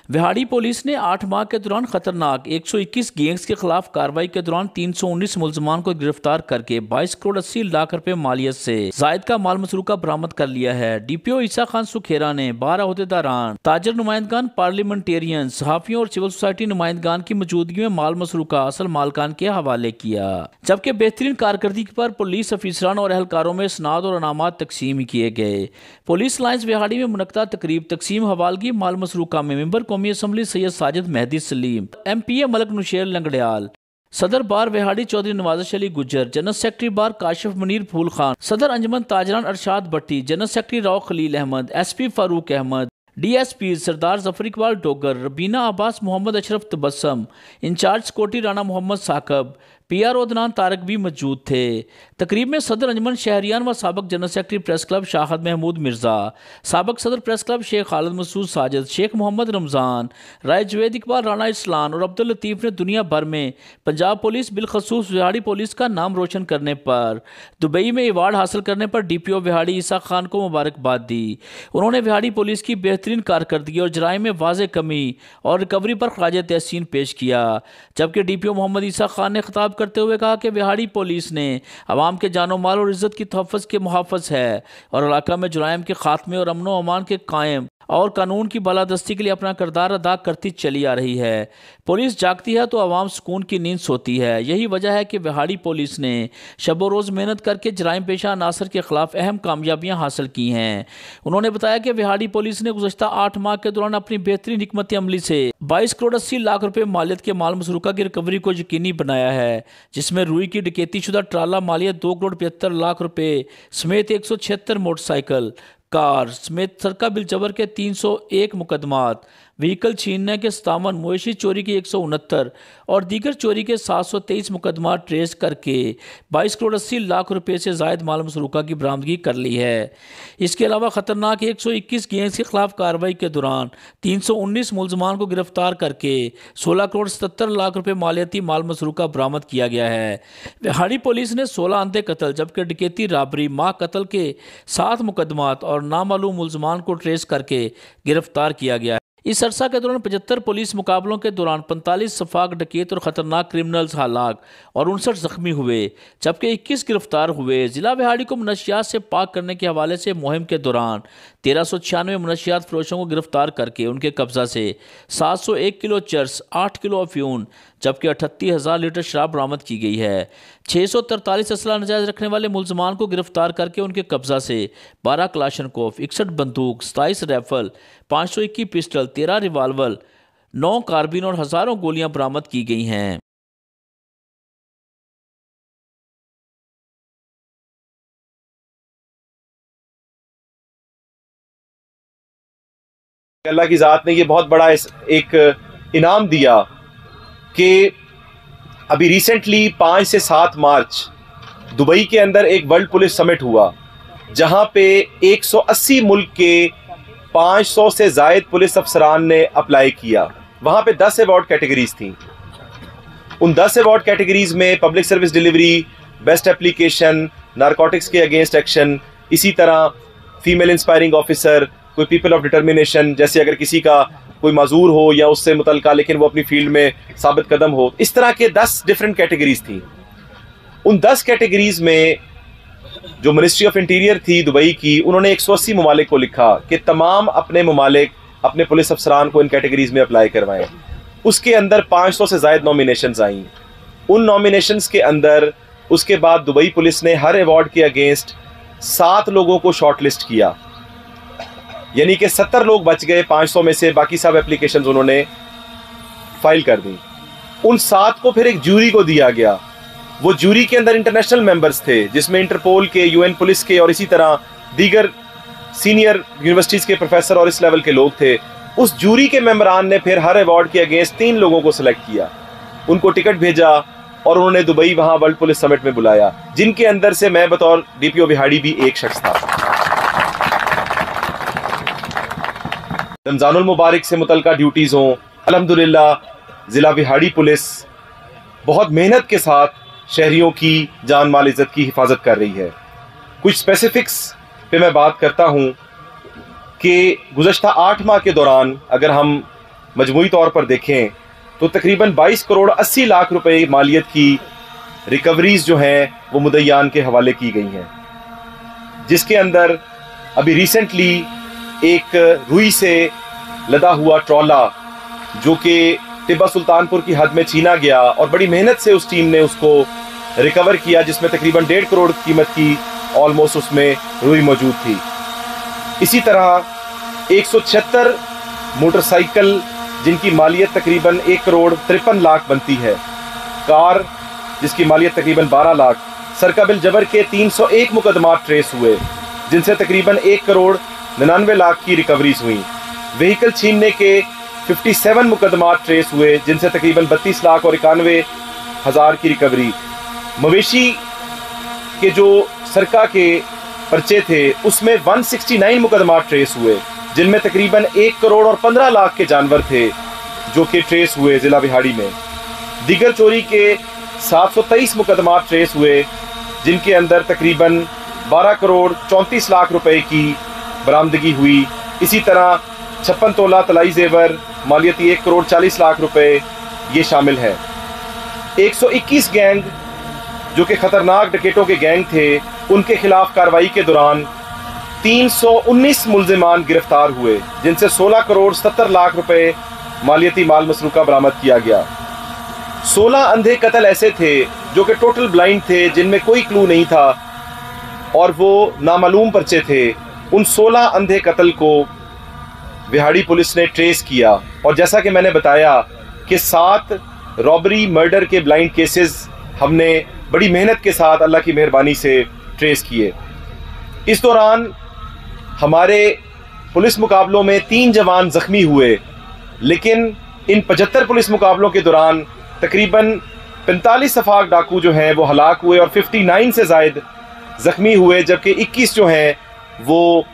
Vehari police ने 8 माह के दौरान खतरनाक 121 गैंग्स के खिलाफ कार्रवाई के दौरान 319 मुलजमान को गिरफ्तार करके 22 करोड़ 80 लाख रुपए मालियत से जायद का माल मसरूका बरामद कर लिया है। डीपीओ ईसा खान सुखेरा ने 12 अहदेदारान, ताजर नुमाइंदगान, पार्लियामेंटेरियन, सहाफियों और सिविल सोसाइटी नुमाइंदगान की मौजूदगी में माल मसरूका असल मालकान के हवाले किया, जबकि बेहतरीन कारकर्दगी पर पुलिस अफीसरान और एहलकारों में स्नाद और अनामात तकसीम किए गए। पुलिस लाइन्स विहाड़ी में मुनक्कदा तकरीब तकसीम हवालगी माल मसरूका में मेंबर कौमी असम्बली सैयद साजिद मेहदी सलीम, MPA मलक नुशेर लंगड़ियाल, सदर bar Vehari Chaudhry Nawazish Ali Gujjar, general secretary bar Kashif Munir Phool Khan, सदर अंजमन ताजरान Arshad Bhatti, general secretary Rao Khalil Ahmed, SP Farooq Ahmed, DSP Sardar Zafar Iqbal Dogar, Rabina Abbas, Mohammad Ashraf Tabassum, incharge security Rana Mohammad Saqib, PRO Adnan Tariq भी मौजूद थे। तकरीब में सदर अंजमन शहरियान व साबक general secretary press club Shahid Mahmood Mirza, साबक सदर प्रेस क्लब शेख खालिद मसूद साजिद, शेख मोहम्मद रमज़ान, राय जवेद इकबाल, राना इस्लान और अब्दुल लतीफ़ ने दुनिया भर में पंजाब पुलिस बिलखसूस विहाड़ी पुलिस का नाम रोशन करने पर, दुबई में अवार्ड हासिल करने पर DPO विहाड़ी ईसा खान को मुबारकबाद दी। उन्होंने विहाड़ी पुलिस की बेहतरीन कारकर्दगी और जराइम में वाज़ेह कमी और रिकवरी पर खराज तहसीन पेश किया, जबकि DPO मोहम्मद ईसा खान ने खिताब करते हुए कहा कि विहाड़ी पुलिस ने अवाम के जानो माल और इज्जत की तहफ़्फ़ुज़ के मुहाफ़िज़ है और इलाका में जुराइम के खात्मे और अमन व अमान के कायम और कानून की बालादस्ती के लिए अपना किरदार अदा करती चली आ रही है। पुलिस जागती है तो आवाम सुकून की नींद सोती है। यही वजह है कि विहाड़ी पुलिस ने शब रोज़ मेहनत करके जराइम पेशा अनासर के खिलाफ अहम कामयाबियाँ हासिल की हैं। उन्होंने बताया कि विहाड़ी पुलिस ने गुज़श्ता 8 माह के दौरान अपनी बेहतरीन हिकमत अमली से 22 करोड़ 80 लाख रुपए मालियत के माल मसरूका की रिकवरी को यकीनी बनाया है, जिसमें रुई की डकैती शुदा ट्राला मालियत 2 करोड़ 75 लाख रुपए समेत 176 मोटरसाइकिल, कार समेत सरका बिल जबर के 301 मुकदमात, व्हीकल छीनने के 57, मवेशी चोरी के 169 और दीगर चोरी के 723 मुकदमात ट्रेस करके 22 करोड़ 80 लाख रुपए से जायद माल मसरूका की बरामदगी कर ली है। इसके अलावा खतरनाक 121 गैंग्स के खिलाफ कार्रवाई के दौरान 319 मुलजमान को गिरफ्तार करके 16 करोड़ 77 लाख रुपए मालियाती माल मसरूका बरामद किया गया है। विहाड़ी पुलिस ने 16 अंधे कत्ल जबकि डकैती, राबरी, माँ कत्ल के 7 मुकदमात और नामालूम मुलजमान को ट्रेस करके गिरफ्तार किया गया है। इस अरसा के दौरान 75 पुलिस मुकाबलों के दौरान 45 सफाक डकैत और ख़तरनाक क्रिमिनल्स हलाक और 59 जख्मी हुए, जबकि 21 गिरफ्तार हुए। ज़िला विहाड़ी को मनशियात से पाक करने के हवाले से मुहिम के दौरान 1396 मनशियात फरोशों को गिरफ्तार करके उनके कब्जा से 701 किलो चर्स, 8 किलो अफ्यून जबकि 38,000 लीटर शराब बरामद की गई है। 643 असला नजायज़ रखने वाले मुलजमान को गिरफ्तार करके उनके कब्जा से 12 क्लाशनकोफ, 61 बंदूक, 27 राइफल, 521 पिस्टल, 13 रिवाल्वर, 9 कारबीन और हज़ारों गोलियां बरामद की गई हैं। अल्लाह की ज़ात ने ये बहुत बड़ा एक इनाम दिया कि अभी रिसेंटली 5 से 7 मार्च दुबई के अंदर एक वर्ल्ड पुलिस समिट हुआ, जहां पे 180 मुल्क के 500 से ज़ायद पुलिस अफसरान ने अप्लाई किया। वहां पे 10 अवार्ड कैटेगरीज थी। उन 10 अवार्ड कैटेगरीज में public service delivery, best application, narcotics के अगेंस्ट एक्शन, इसी तरह फीमेल इंस्पायरिंग ऑफिसर, कोई पीपल ऑफ डिटर्मिनेशन, जैसे अगर किसी का कोई माजूर हो या उससे मुतल्लिका लेकिन वो अपनी फील्ड में साबित कदम हो, इस तरह के 10 डिफरेंट कैटेगरीज थी। उन 10 कैटेगरीज में जो मिनिस्ट्री ऑफ इंटीरियर थी दुबई की, उन्होंने 180 ममालिक को लिखा कि तमाम अपने ममालिक अपने पुलिस अफसरान को इन कैटेगरीज में अप्लाई करवाएं। उसके अंदर 500 से ज़ायद नॉमिनेशंस आई। उन नॉमिनेशंस के अंदर उसके बाद दुबई पुलिस ने हर अवार्ड के अगेंस्ट 7 लोगों को शॉर्ट लिस्ट किया, यानी कि 70 लोग बच गए 500 में से, बाकी सब एप्लीकेशंस उन्होंने फाइल कर दी। उन 7 को फिर एक जूरी को दिया गया। वो जूरी के अंदर इंटरनेशनल मेंबर्स थे, जिसमें इंटरपोल के, UN पुलिस के और इसी तरह दीगर सीनियर यूनिवर्सिटीज के प्रोफेसर और इस लेवल के लोग थे। उस जूरी के मेंबरान ने फिर हर अवार्ड के अगेंस्ट 3 लोगों को सिलेक्ट किया, उनको टिकट भेजा और उन्होंने दुबई वहां वर्ल्ड पुलिस समिट में बुलाया, जिनके अंदर से मैं बतौर DPO विहाड़ी भी एक शख्स था। रमजानुल मुबारक से मुतल्लिका ड्यूटीज हों, अल्हम्दुलिल्लाह जिला विहाड़ी पुलिस बहुत मेहनत के साथ शहरियों की जान माल इज्जत की हिफाजत कर रही है। कुछ स्पेसिफिक्स पे मैं बात करता हूं कि गुज़श्ता 8 माह के दौरान अगर हम मजमूई तौर पर देखें तो तकरीबन 22 करोड़ 80 लाख रुपए मालियत की रिकवरीज जो हैं वो मुद्दईयान के हवाले की गई हैं, जिसके अंदर अभी रिसेंटली एक रुई से लदा हुआ ट्रॉला जो कि टिब्बा सुल्तानपुर की हद में छीना गया और बड़ी मेहनत से उस टीम ने उसको रिकवर किया, जिसमें तकरीबन 1.5 करोड़ कीमत की ऑलमोस्ट उसमें रुई मौजूद थी। इसी तरह 176 मोटरसाइकिल जिनकी मालियत तकरीबन 1 करोड़ 53 लाख बनती है, कार जिसकी मालियत तकरीबन 12 लाख, सरका बिल जबर के 301 मुकदमात ट्रेस हुए जिनसे तकरीबन 1 करोड़ 99 लाख की रिकवरीज हुई। व्हीकल छीनने के 57 मुकदमात ट्रेस हुए जिनसे तकरीबन 32 लाख और 91 हज़ार की रिकवरी। मवेशी के जो सरका के पर्चे थे उसमें 169 मुकदमात ट्रेस हुए जिनमें तकरीबन 1 करोड़ और 15 लाख के जानवर थे जो कि ट्रेस हुए ज़िला बिहाड़ी में। दीगर चोरी के 723 मुकदमात ट्रेस हुए जिनके अंदर तकरीबन 12 करोड़ 34 लाख रुपए की बरामदगी हुई। इसी तरह 56 तोला तलाई जेवर मालियती 1 करोड़ 40 लाख रुपए ये शामिल है। 121 गैंग जो कि खतरनाक डकैतों के गैंग थे उनके खिलाफ कार्रवाई के दौरान 319 मुल्जिमान गिरफ्तार हुए जिनसे 16 करोड़ 70 लाख रुपए मालियती माल मसरूका बरामद किया गया। 16 अंधे कत्ल ऐसे थे जो कि टोटल ब्लाइंड थे, जिनमें कोई क्लू नहीं था और वो नामालूम पर्चे थे। उन 16 अंधे कत्ल को बिहाड़ी पुलिस ने ट्रेस किया और जैसा कि मैंने बताया कि 7 रॉबरी मर्डर के ब्लाइंड केसेस हमने बड़ी मेहनत के साथ अल्लाह की मेहरबानी से ट्रेस किए। इस दौरान हमारे पुलिस मुकाबलों में 3 जवान ज़ख्मी हुए, लेकिन इन 75 पुलिस मुकाबलों के दौरान तकरीबन 45 अफाक डाकू जो हैं वो हलाक हुए और 59 से ज़ायद ज़ख्मी हुए, जबकि 21 जो हैं वो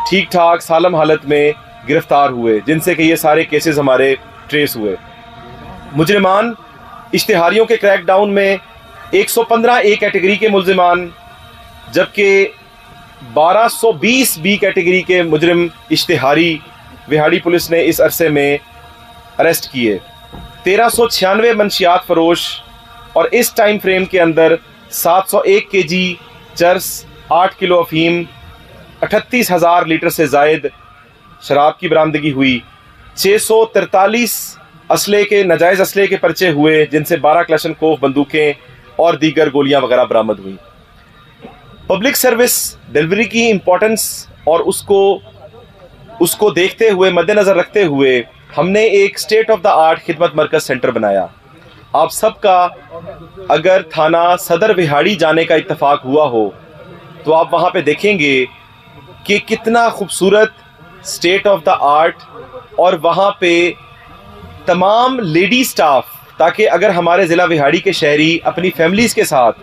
ठीक ठाक सालम हालत में गिरफ्तार हुए, जिनसे कि ये सारे केसेस हमारे ट्रेस हुए। मुजरिमान इश्तिहारियों के क्रैकडाउन में 115 ए कैटेगरी के मुल्जिमान जबकि 1220 बी कैटेगरी के मुजरिम इश्तिहारी बिहाड़ी पुलिस ने इस अरसे में अरेस्ट किए। 1396 मंशियात फरोश और इस टाइम फ्रेम के अंदर 701 केजी चर्स, 8 किलो अफीम, 38,000 लीटर से ज़ायद शराब की बरामदगी हुई। 643 असले के नाजायज़ असले के पर्चे हुए जिनसे 12 क्लैशनकोफ बंदूकें और दीगर गोलियां वगैरह बरामद हुई। पब्लिक सर्विस डिलीवरी की इम्पोर्टेंस और उसको देखते हुए, मद्देनज़र रखते हुए हमने एक स्टेट ऑफ द आर्ट खिदमत मरकज़ सेंटर बनाया। आप सबका अगर थाना सदर बिहाड़ी जाने का इत्तफाक हुआ हो तो आप वहाँ पे देखेंगे कि कितना खूबसूरत स्टेट ऑफ द आर्ट, और वहाँ पे तमाम लेडी स्टाफ, ताकि अगर हमारे ज़िला बिहाड़ी के शहरी अपनी फैमिलीज़ के साथ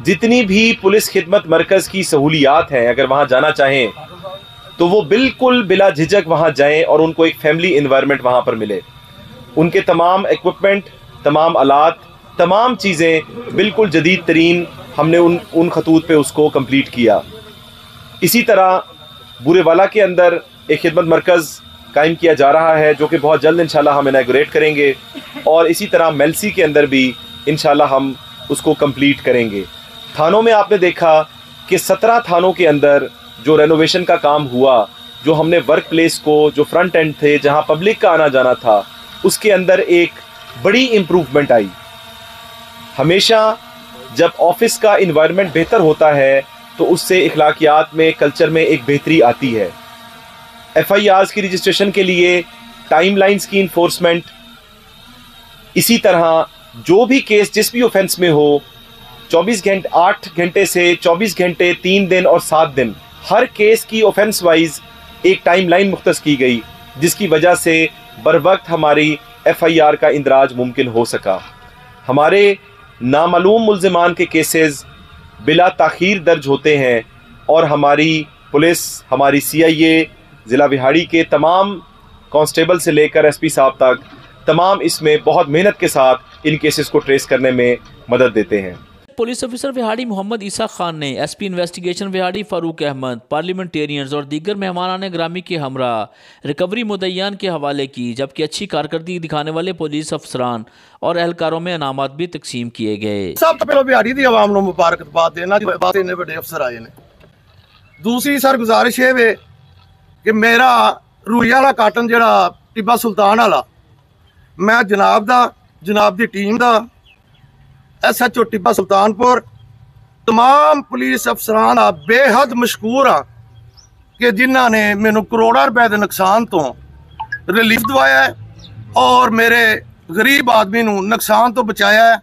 जितनी भी पुलिस खिदमत मरकज़ की सहूलियात हैं अगर वहाँ जाना चाहें तो वो बिल्कुल बिला झिझक वहाँ जाएं और उनको एक फैमिली इन्वायरमेंट वहाँ पर मिले। उनके तमाम इक्विपमेंट, तमाम आलात, तमाम चीज़ें बिल्कुल जदीद तरीन हमने उन खतूत पे उसको कंप्लीट किया। इसी तरह बुरेवाला के अंदर एक खिदमत मरकज़ कायम किया जा रहा है जो कि बहुत जल्द इंशाल्लाह हम इनॉग्रेट करेंगे, और इसी तरह मेलसी के अंदर भी इंशाल्लाह हम उसको कंप्लीट करेंगे। थानों में आपने देखा कि 17 थानों के अंदर जो रेनोवेशन का काम हुआ, जो हमने वर्क प्लेस को, जो फ्रंट एंड थे जहां पब्लिक का आना जाना था, उसके अंदर एक बड़ी इम्प्रूवमेंट आई। हमेशा जब ऑफिस का इन्वायरमेंट बेहतर होता है तो उससे इखलाकियात में, कल्चर में एक बेहतरी आती है। FIRs की रजिस्ट्रेशन के लिए टाइमलाइंस की इन्फोर्समेंट, इसी तरह जो भी केस जिस भी ऑफेंस में हो 8 घंटे से 24 घंटे, 3 दिन और 7 दिन, हर केस की ऑफेंस वाइज एक टाइमलाइन मुख्तस की गई, जिसकी वजह से बर वक्त हमारी FIR का इंदराज मुमकिन हो सका। हमारे नामालूम मुल्जिमान के केसेस बिला ताख़ीर दर्ज होते हैं और हमारी पुलिस, हमारी CIA, ज़िला बिहाड़ी के तमाम कांस्टेबल से लेकर SP साहब तक तमाम इसमें बहुत मेहनत के साथ इन केसेस को ट्रेस करने में मदद देते हैं। पुलिस ऑफिसर विहाड़ी मोहम्मद ईसा खान ने SP investigation Vehari Farooq Ahmed, parliamentarians और दीगर मेहमानान ग्रामी के हमरा रिकवरी मुद्दईयान के हवाले की, जबकि अच्छी कारकर्दगी दिखाने वाले पुलिस अफसरान और एहलकारों में इनामात भी तकसीम किए गए। सब तो पहले बिहाड़ी दी आवाम को मुबारकबाद देना बात इन्ने बड़े अफसर आए ने। दूसरी सर गुजारिश है कि मेरा रूई वाला काटन जड़ा टिब्बा सुल्तान वाला, मैं जनाब दी टीम दा SHO टिब्बा सुल्तानपुर तमाम पुलिस अफसरान दा बेहद मशकूर हाँ कि जिन्हों ने मैनू करोड़ों रुपए के नुकसान तो रिलीफ दवाया है और मेरे गरीब आदमी नू नुकसान तो बचाया है।